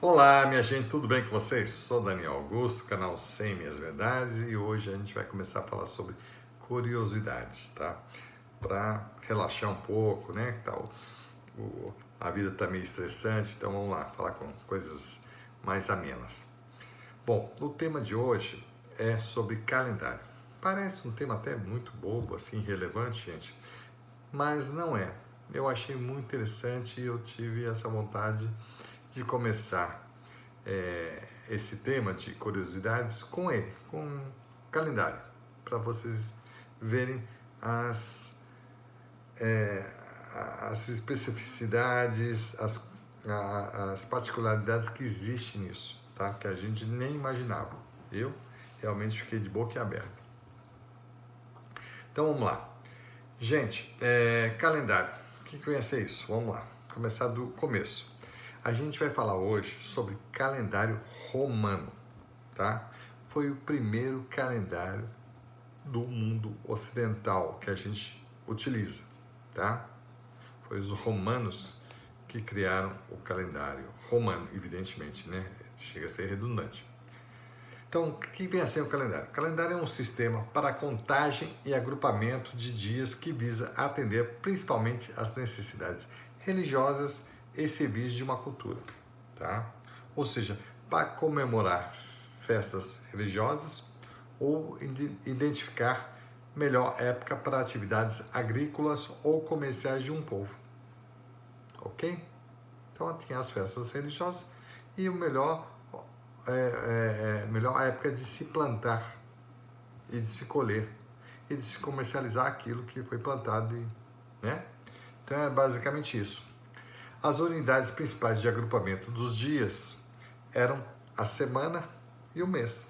Olá, minha gente, tudo bem com vocês? Sou Daniel Augusto, canal 100 Minhas Verdades, e hoje a gente vai começar a falar sobre curiosidades, tá? Para relaxar um pouco, né? Que tal? A vida tá meio estressante, então vamos lá, falar com coisas mais amenas. Bom, o tema de hoje é sobre calendário. Parece um tema até muito bobo, assim, relevante, gente, mas não é. Eu achei muito interessante e eu tive essa vontade de começar esse tema de curiosidades com ele, com um calendário, para vocês verem as, é, as especificidades, as particularidades que existem nisso, tá? Que a gente nem imaginava. Eu realmente fiquei de boca aberta. Então vamos lá. Gente, calendário. O que vai ser isso? Vamos lá. Começar do começo. A gente vai falar hoje sobre calendário romano, tá? Foi o primeiro calendário do mundo ocidental que a gente utiliza, tá? Foi os romanos que criaram o calendário romano, evidentemente, né? Chega a ser redundante. Então, o que vem a ser o calendário? O calendário é um sistema para contagem e agrupamento de dias que visa atender principalmente às necessidades religiosas e civis de uma cultura, tá? Ou seja, para comemorar festas religiosas ou identificar melhor época para atividades agrícolas ou comerciais de um povo, ok? Então tinha as festas religiosas e o melhor época de se plantar e de se colher e de se comercializar aquilo que foi plantado, né? Então é basicamente isso. As unidades principais de agrupamento dos dias eram a semana e o mês,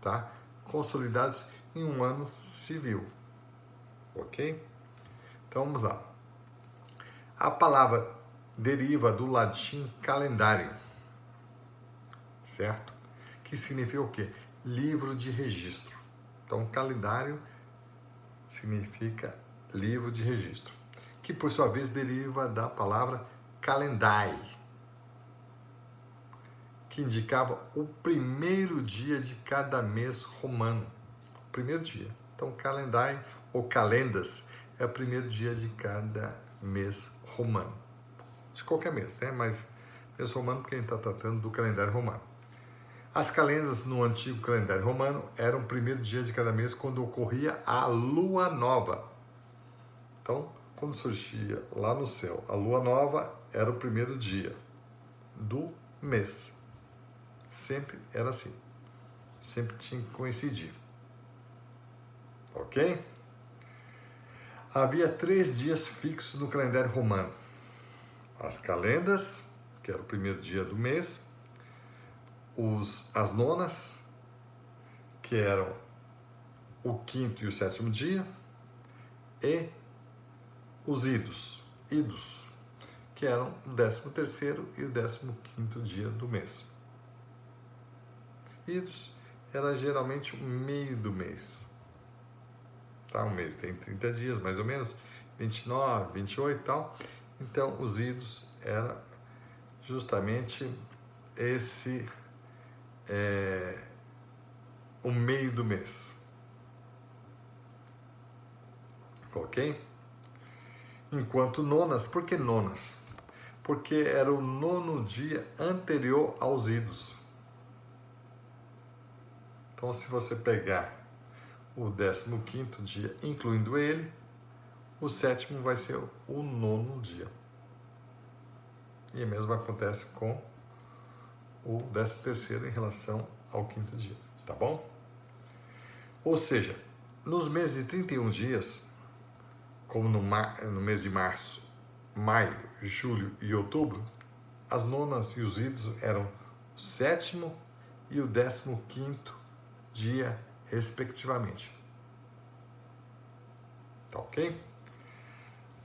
tá? Consolidados em um ano civil, ok? Então vamos lá. A palavra deriva do latim calendário, certo? Que significa o quê? Livro de registro. Então, calendário significa livro de registro, que por sua vez deriva da palavra calendai, que indicava o primeiro dia de cada mês romano. O primeiro dia. Então, calendai ou calendas é o primeiro dia de cada mês romano. De qualquer mês, né? Mas mês romano porque a gente está tratando do calendário romano. As calendas no antigo calendário romano eram o primeiro dia de cada mês quando ocorria a lua nova. Então, quando surgia lá no céu a lua nova, era o primeiro dia do mês. Sempre era assim. Sempre tinha que coincidir. Ok? Havia 3 dias fixos no calendário romano. As calendas, que era o primeiro dia do mês, as nonas, que eram o quinto e o sétimo dia, e os idos, que eram o 13º e o 15º dia do mês. Idos era geralmente o meio do mês. Tá? Um mês tem 30 dias, mais ou menos, 29, 28 e tal. Então, os idos era justamente esse, o meio do mês. Ok? Enquanto nonas, por que nonas? Porque era o 9º dia anterior aos idos. Então, se você pegar o 15º dia, incluindo ele, o 7º vai ser o 9º dia. E o mesmo acontece com o 13º em relação ao 5º dia, tá bom? Ou seja, nos meses de 31 dias, como no mês de março, maio, julho e outubro, as nonas e os idos eram o 7º e o 15º dia, respectivamente. Tá ok?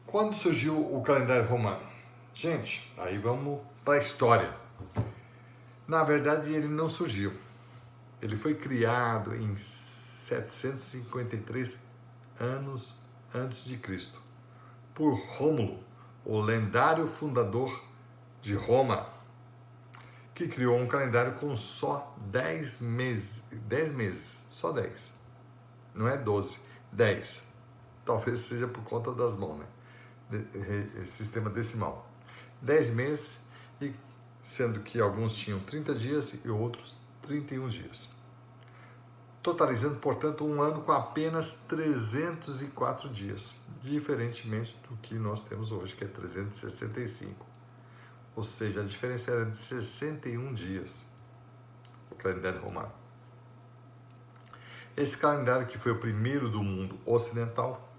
Quando surgiu o calendário romano? Gente, aí vamos para a história. Na verdade, ele não surgiu. Ele foi criado em 753 anos antes de Cristo por Rômulo, o lendário fundador de Roma, que criou um calendário com só 10 meses. 10 meses, só 10. Não é 12, 10. Talvez seja por conta das mãos, né? Sistema decimal. 10 meses, e sendo que alguns tinham 30 dias e outros 31 dias. Totalizando, portanto, um ano com apenas 304 dias, diferentemente do que nós temos hoje, que é 365. Ou seja, a diferença era de 61 dias, o calendário romano. Esse calendário, que foi o primeiro do mundo ocidental,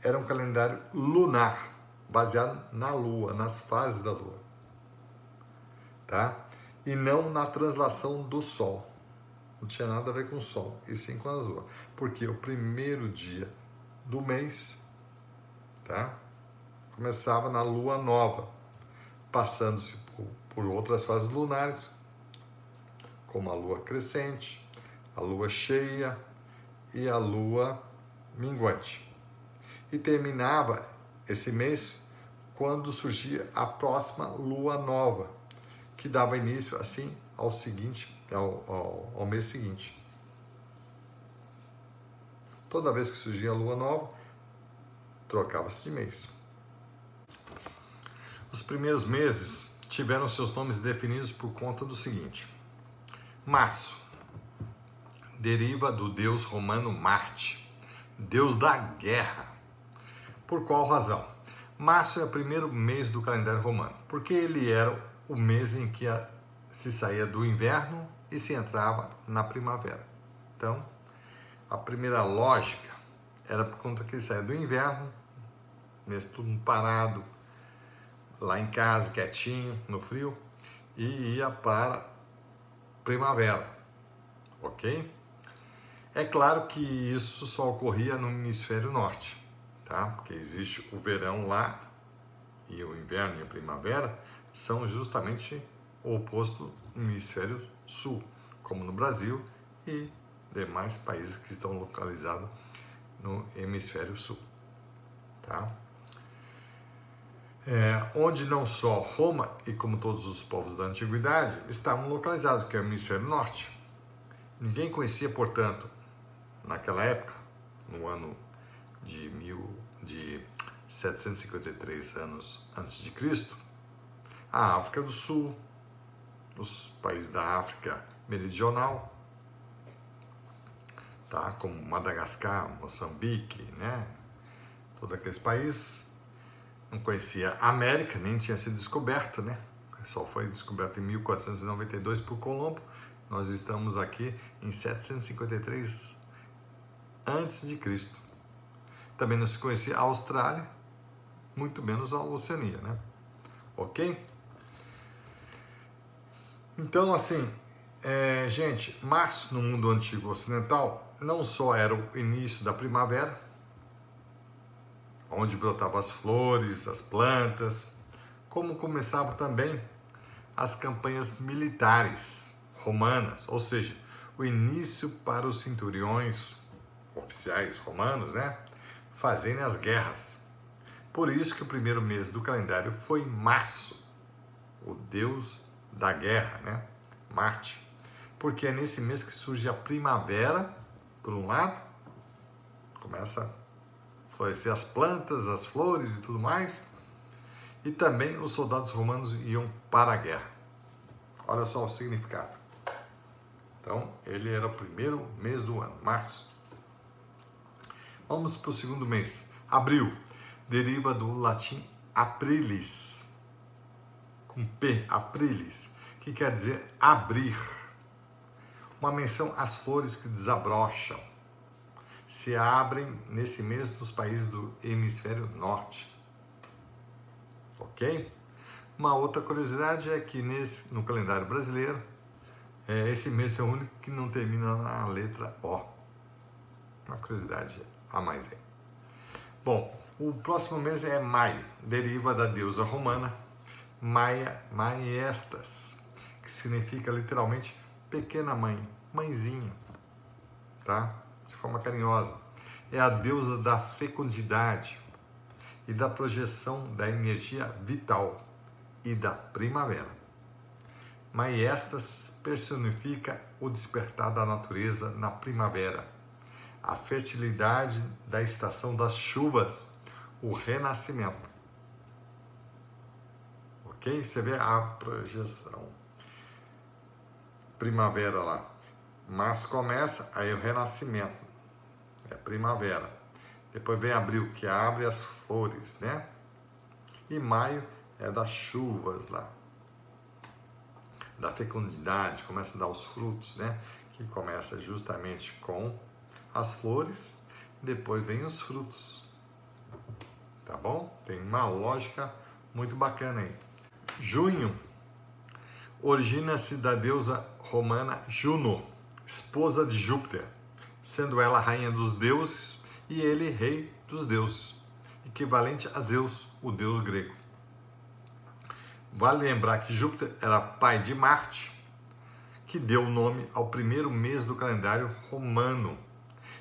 era um calendário lunar, baseado na Lua, nas fases da Lua, tá? E não na translação do Sol. Não tinha nada a ver com o Sol, e sim com a Lua. Porque o primeiro dia do mês, tá? Começava na Lua nova, passando-se por outras fases lunares, como a Lua crescente, a Lua cheia e a Lua minguante. E terminava esse mês quando surgia a próxima Lua nova, que dava início assim ao mês seguinte. Toda vez que surgia a Lua nova, trocava-se de mês. Os primeiros meses tiveram seus nomes definidos por conta do seguinte: março deriva do deus romano Marte, deus da guerra. Por qual razão? Março é o primeiro mês do calendário romano, porque ele era o mês em que se saía do inverno e se entrava na primavera. Então, a primeira lógica era por conta que ele saía do inverno, mês tudo parado, lá em casa, quietinho, no frio, e ia para primavera, ok? É claro que isso só ocorria no hemisfério norte, tá? Porque existe o verão lá, e o inverno e a primavera são justamente o oposto no hemisfério sul, como no Brasil e demais países que estão localizados no hemisfério sul, tá? Onde não só Roma e como todos os povos da antiguidade estavam localizados, que é o hemisfério norte. Ninguém conhecia, portanto, naquela época, no ano de 753 anos antes de Cristo, a África do Sul, os países da África Meridional, tá? Como Madagascar, Moçambique, né? Todos aqueles países. Não conhecia a América, nem tinha sido descoberta, né? Só foi descoberta em 1492 por Colombo. Nós estamos aqui em 753 antes de Cristo. Também não se conhecia a Austrália, muito menos a Oceania, né? Ok? Então, assim, gente, março no mundo antigo ocidental não só era o início da primavera, onde brotavam as flores, as plantas, como começavam também as campanhas militares romanas, ou seja, o início para os centuriões oficiais romanos, né, fazerem as guerras. Por isso que o primeiro mês do calendário foi março, o deus da guerra, né, Marte, porque é nesse mês que surge a primavera, por um lado, começa a florescer as plantas, as flores e tudo mais, e também os soldados romanos iam para a guerra. Olha só o significado. Então, ele era o primeiro mês do ano, março. Vamos para o segundo mês, abril. Deriva do latim aprilis, com P, aprilis, que quer dizer abrir. Uma menção às flores que desabrocham, se abrem nesse mês nos países do hemisfério norte. Ok? Uma outra curiosidade é que no calendário brasileiro, esse mês é o único que não termina na letra O. Uma curiosidade a mais aí. Bom, o próximo mês é maio, deriva da deusa romana Maiestas, que significa literalmente pequena mãe, mãezinha, tá? De forma carinhosa. É a deusa da fecundidade e da projeção da energia vital e da primavera. mas estas personifica o despertar da natureza na primavera, a fertilidade da estação das chuvas, o renascimento. Ok? Você vê a projeção. Primavera lá. Março começa, aí o renascimento. É primavera. Depois vem abril, que abre as flores, né? E maio é das chuvas lá. Da fecundidade, começa a dar os frutos, né? Que começa justamente com as flores, depois vem os frutos. Tá bom? Tem uma lógica muito bacana aí. Junho origina-se da deusa romana Juno, esposa de Júpiter, sendo ela rainha dos deuses e ele rei dos deuses, equivalente a Zeus, o deus grego. Vale lembrar que Júpiter era pai de Marte, que deu o nome ao primeiro mês do calendário romano,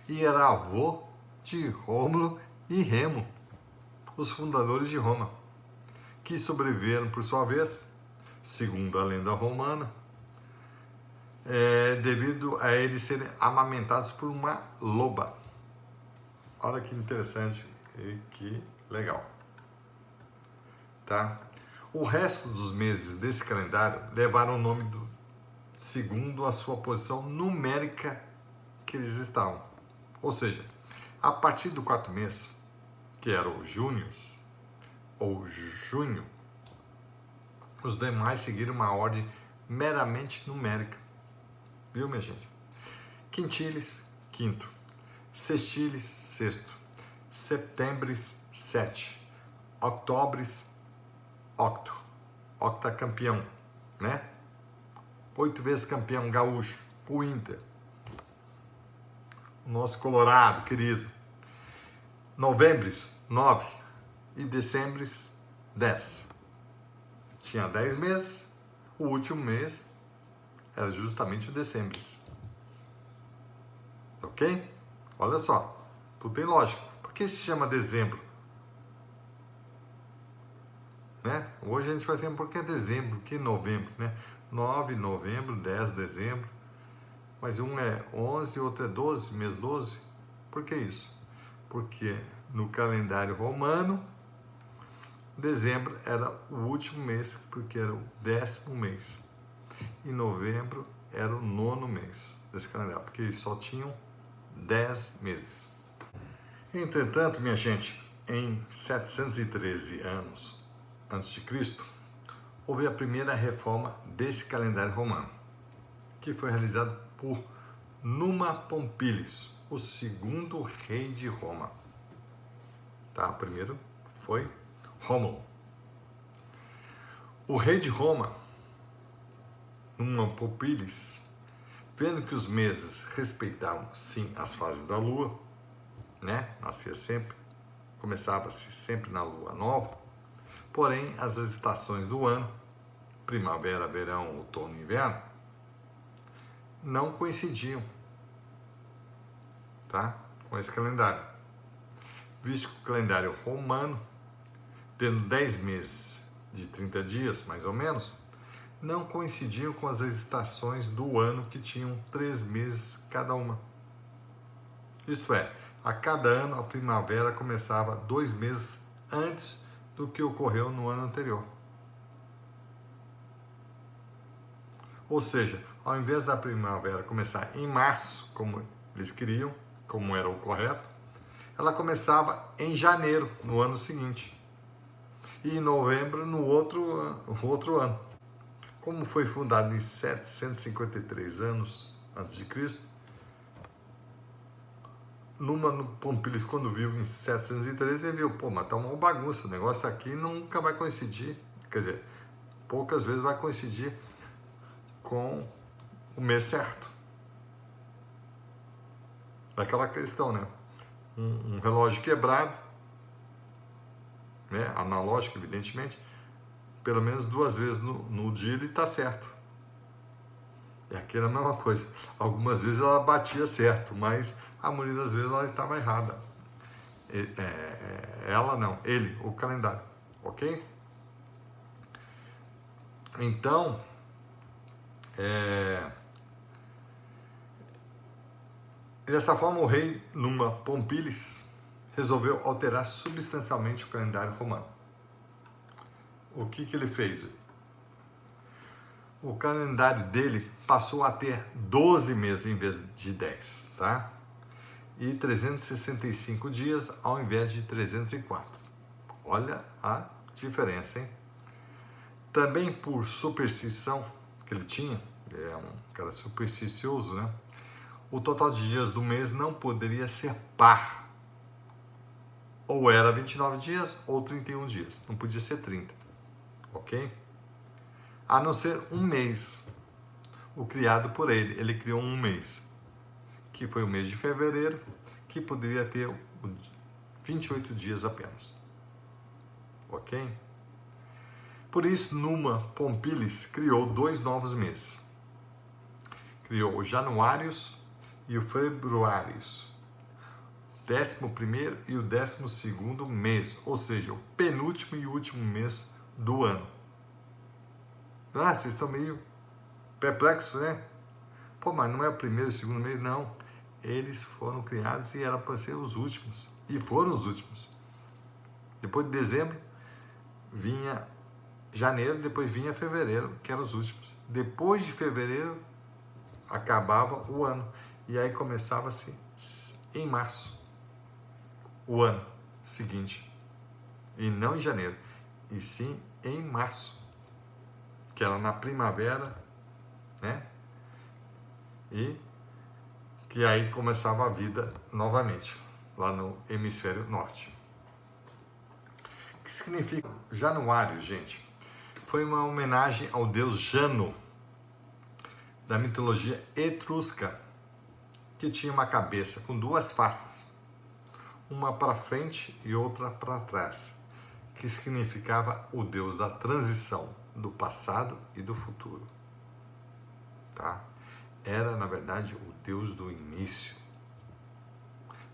e era avô de Rômulo e Remo, os fundadores de Roma, que sobreviveram por sua vez, segundo a lenda romana, devido a eles serem amamentados por uma loba. Olha que interessante e que legal. Tá? O resto dos meses desse calendário levaram o nome segundo a sua posição numérica que eles estavam. Ou seja, a partir do quarto mês, que era o Június, ou junho, os demais seguiram uma ordem meramente numérica. Viu, minha gente? Quintilis, quinto. Sextilis, sexto. Septembris, sete. Octobris, octo. Octacampeão, né? 8 vezes campeão gaúcho, o Inter. O nosso Colorado, querido. Novembris, 9. E decembris, 10. Tinha 10 meses, o último mês era justamente o decembris. Ok? Olha só, tudo tem lógica. Por que se chama dezembro? Né? Hoje a gente vai dizer por que dezembro, que novembro, né? 9, novembro, 10, dezembro. Mas um é 11 e outro é 12, mês 12. Por que isso? Porque no calendário romano, dezembro era o último mês, porque era o 10º mês. E novembro era o 9º mês desse calendário, porque eles só tinham 10 meses. Entretanto, minha gente, em 713 anos antes de Cristo, houve a primeira reforma desse calendário romano, que foi realizada por Numa Pompílios, o segundo rei de Roma. Tá? O primeiro foi Rômulo. O rei de Roma, Numa Pompílios, vendo que os meses respeitavam sim as fases da lua, né? Nascia sempre, começava-se sempre na lua nova, porém as estações do ano, primavera, verão, outono e inverno, não coincidiam, tá? Com esse calendário. Visto que o calendário romano, tendo 10 meses de 30 dias, mais ou menos, não coincidiam com as estações do ano, que tinham 3 meses cada uma. Isto é, a cada ano a primavera começava 2 meses antes do que ocorreu no ano anterior. Ou seja, ao invés da primavera começar em março, como eles queriam, como era o correto, ela começava em janeiro, no ano seguinte, e em novembro, no outro ano. Como foi fundado em 753 anos antes de Cristo, Numa Pompílios, quando viu em 713, ele viu, pô, mas tá uma bagunça, o negócio aqui nunca vai coincidir, quer dizer, poucas vezes vai coincidir com o mês certo. Daquela questão, né? Um relógio quebrado, né? Analógico, evidentemente, pelo menos 2 vezes no dia ele está certo. E aqui era a mesma coisa. Algumas vezes ela batia certo, mas a maioria das vezes ela estava errada. Ela não, ele, o calendário, ok? Então, E dessa forma, o rei Numa Pompílis resolveu alterar substancialmente o calendário romano. O que ele fez? O calendário dele passou a ter 12 meses em vez de 10, tá? E 365 dias ao invés de 304. Olha a diferença, hein? Também por superstição que ele tinha, é um cara supersticioso, né? O total de dias do mês não poderia ser par. Ou era 29 dias ou 31 dias. Não podia ser 30. Ok? A não ser um mês. O criado por ele. Ele criou um mês. Que foi o mês de fevereiro. Que poderia ter 28 dias apenas. Ok? Por isso, Numa Pompílis criou 2 novos meses. Criou o Januários e o Februários. 11º e o 12º mês, ou seja, o penúltimo e último mês do ano. Ah, vocês estão meio perplexos, né? Pô, mas não é o primeiro e o segundo mês? Não. Eles foram criados e eram para ser os últimos. E foram os últimos. Depois de dezembro, vinha janeiro, depois vinha fevereiro, que eram os últimos. Depois de fevereiro, acabava o ano. E aí começava-se em março, o ano seguinte. E não em janeiro, e sim em março, que era na primavera, né? E que aí começava a vida novamente, lá no hemisfério norte. O que significa Januário, gente? Foi uma homenagem ao deus Jano, da mitologia etrusca, que tinha uma cabeça com 2 faces, uma para frente e outra para trás, que significava o deus da transição do passado e do futuro. Tá? Era, na verdade, o deus do início.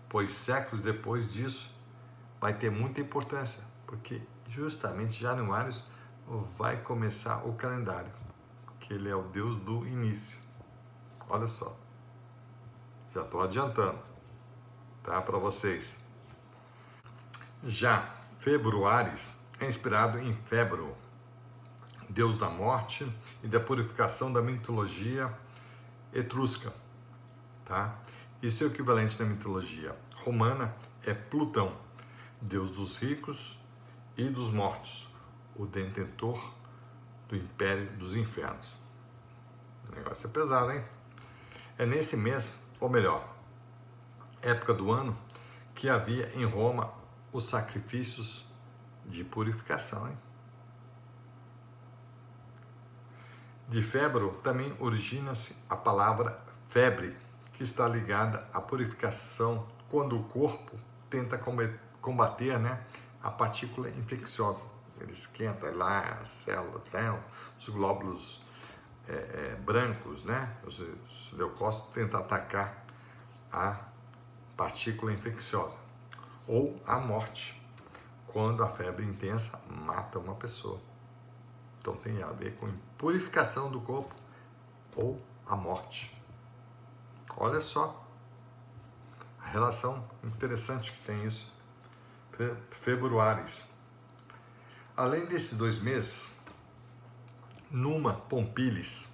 Pois séculos depois disso vai ter muita importância, porque justamente Januários vai começar o calendário, que ele é o deus do início. Olha só, já estou adiantando, tá, para vocês. Já Februários é inspirado em Febro, deus da morte e da purificação da mitologia etrusca, tá? E seu equivalente na mitologia romana é Plutão, deus dos ricos e dos mortos, o detentor do império dos infernos. O negócio é pesado, hein? É nesse mês, ou melhor, época do ano, que havia em Roma os sacrifícios de purificação, hein? De febro também origina-se a palavra febre, que está ligada à purificação quando o corpo tenta combater, né, a partícula infecciosa. Ele esquenta lá as células, né, os glóbulos brancos, né, os leucócitos tentam atacar a partícula infecciosa. Ou a morte, quando a febre intensa mata uma pessoa. Então tem a ver com purificação do corpo ou a morte. Olha só a relação interessante que tem isso. Februários. Além desses 2 meses, Numa Pompílis,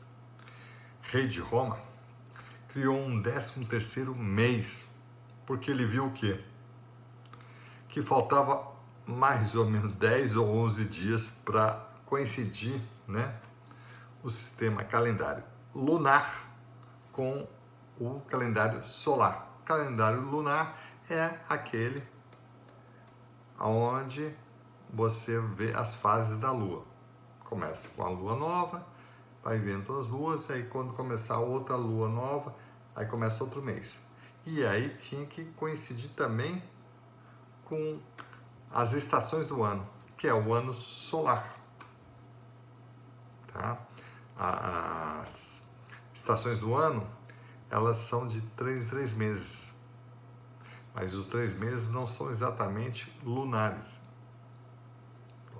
rei de Roma, criou um 13º mês, porque ele viu o quê? Que faltava mais ou menos 10 ou 11 dias para coincidir, né, o sistema calendário lunar com o calendário solar. O calendário lunar é aquele onde você vê as fases da lua. Começa com a lua nova, vai vendo as luas, aí quando começar outra lua nova, aí começa outro mês. E aí tinha que coincidir também com as estações do ano, que é o ano solar. Tá? As estações do ano, elas são de 3 em 3 meses. Mas os 3 meses não são exatamente lunares.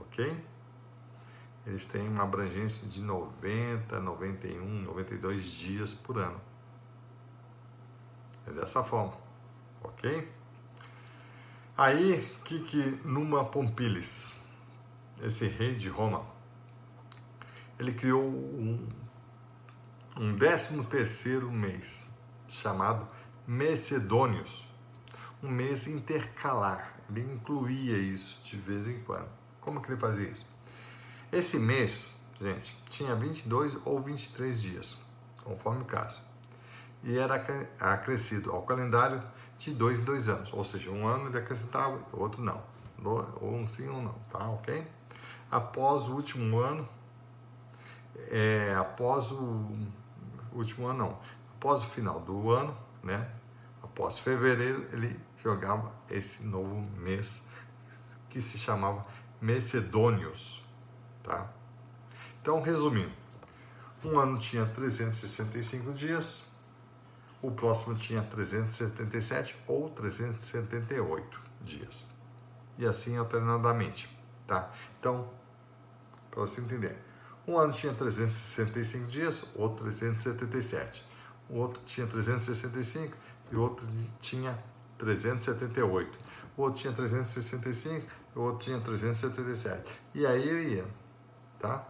Ok? eles têm uma abrangência de 90, 91, 92 dias por ano. É dessa forma, ok? Aí, que Numa Pompílis, esse rei de Roma, ele criou um 13º mês, chamado Messedônios, um mês intercalar. Ele incluía isso de vez em quando. Como que ele fazia isso? Esse mês, gente, tinha 22 ou 23 dias, conforme o caso. E era acrescido ao calendário de 2 em 2 anos. Ou seja, um ano ele acrescentava, o outro não. Ou um sim ou não, tá? Ok? Após o último ano, após o final do ano, né? Após fevereiro, ele jogava esse novo mês que se chamava Messedônios, tá? Então, resumindo, um ano tinha 365 dias, o próximo tinha 377 ou 378 dias. E assim alternadamente, tá? Então, para você entender, um ano tinha 365 dias, outro 377. O outro tinha 365 e o outro tinha 378. O outro tinha 365 e o outro tinha 377. E aí eu ia, tá?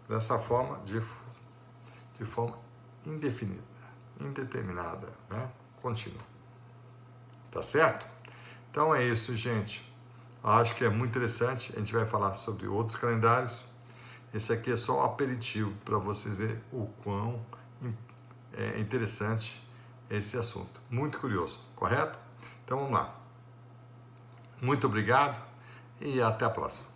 Dessa forma, de forma indefinida, indeterminada, né? Contínua. Tá certo? Então é isso, gente. Acho que é muito interessante. A gente vai falar sobre outros calendários. Esse aqui é só o aperitivo para vocês verem o quão é interessante esse assunto. Muito curioso, correto? Então vamos lá. Muito obrigado e até a próxima.